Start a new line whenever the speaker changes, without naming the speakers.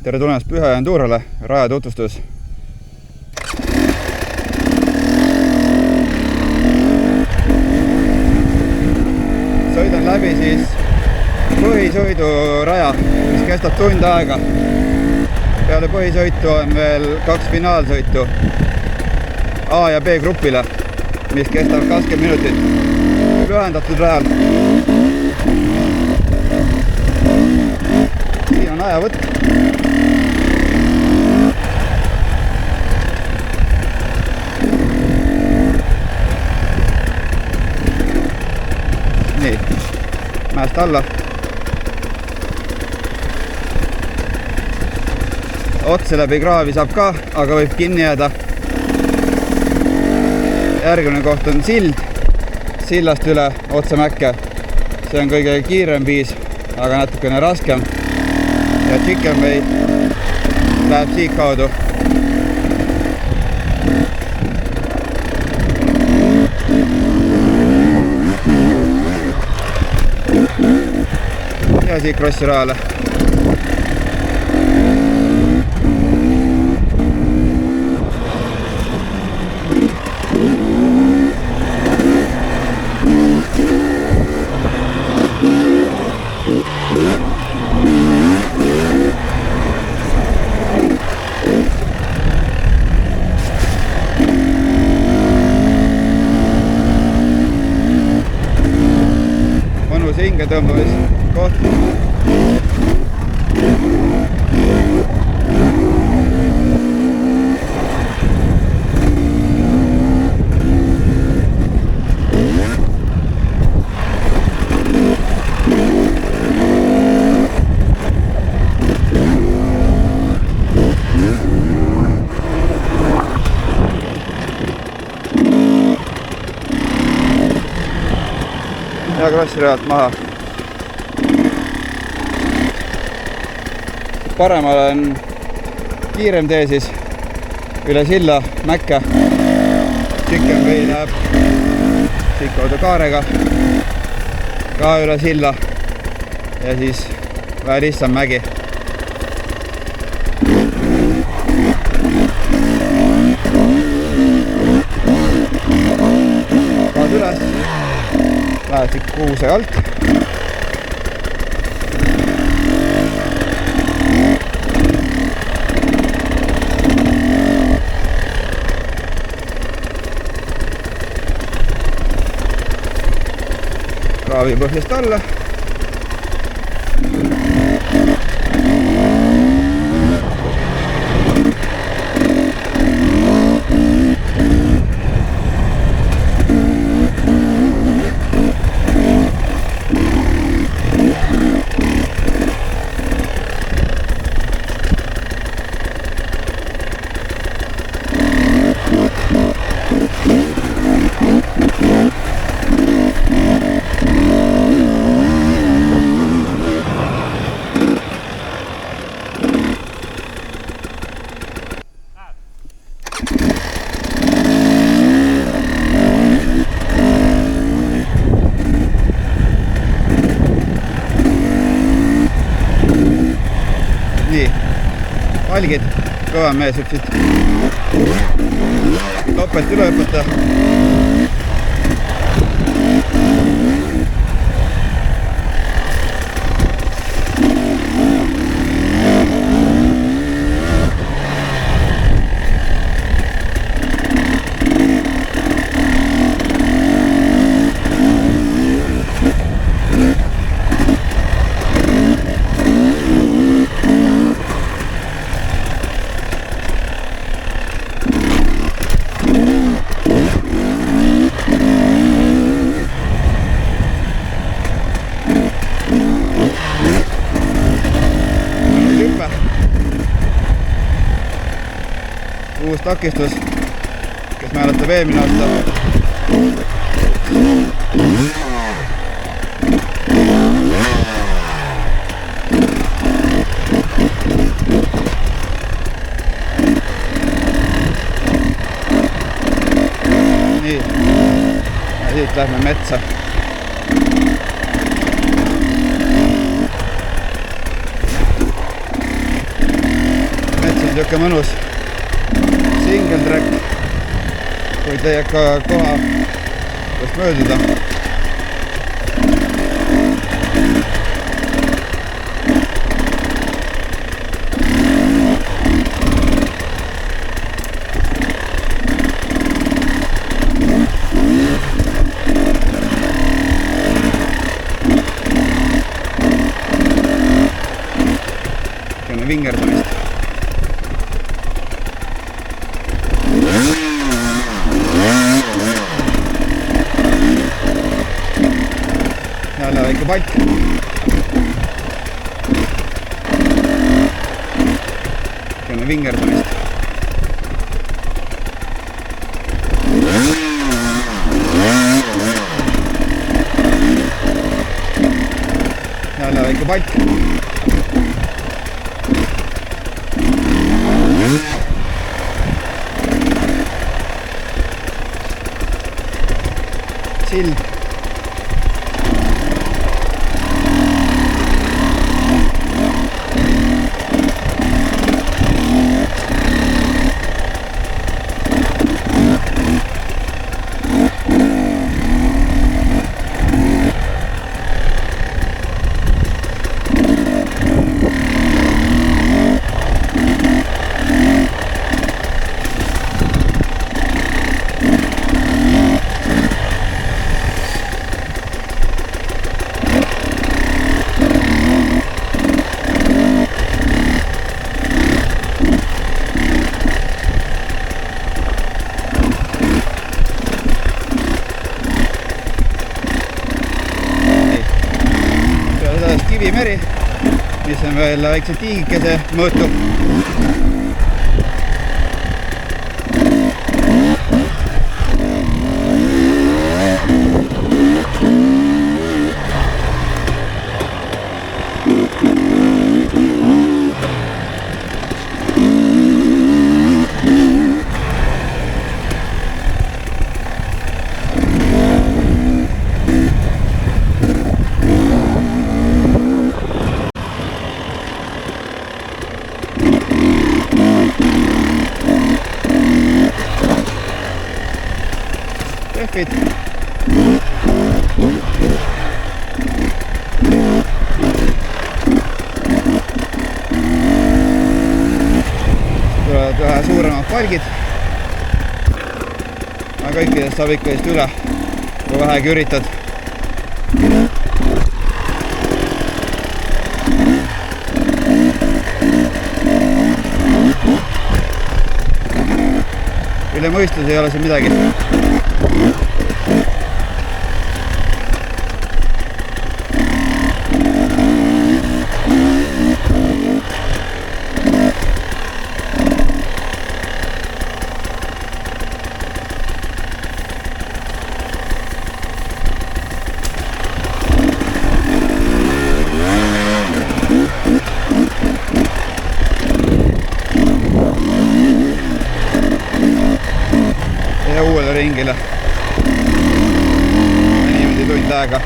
Tere tulemast Püha Endurole, raja tutvustus. Sõidan läbi siis põhisõiduraja, mis kestab tund aega. Peale põhisõitu on veel 2 finaalsõitu A ja B grupile, mis kestab 20 minutit lühendatud rajal. Siin on ajavõtt. Nii, mäest alla. Otse läbi kraavi saab ka, aga võib kinni jääda. Järgmine koht on sild, sillast üle otse mäkke. See on kõige kiirem viis, aga natukene raskem. Ja Chicken Way läheb siit kaudu. Ja siit Krossi rajale. Mõnus hinge tõmbamis koht. Ja Krossi rajalt maha. Paremal on kiirem tee siis üle silla mäkke. Chicken Way läheb siit kaudu kaarega ka üle silla ja siis vähe lihtsam mägi. Kaad üles. Lähed siit kuuse alt. Kraavi põhjast alla. Nii, valgid, kõva mees võib siit topelt üle hüpata. Uus takistus, kes määratab eelmine aasta. Nii, ja siit lähme metsa. niisugune mõnus single track, kuid leiab ka koha, kust mööduda. Vingerdamist. Jälle väike palk. Vingerdamist. Jälle väike palk. Sild. Kivimeri, mis on veel väikse tiigikese mõõtu. Treffid. Tulevad ühe suuremad palgid. Aga kõikidest saab ikka just üle, kui vähegi üritad. Üle mõistus ei ole see midagi. Ja uuele ringile. Niimoodi tund aega.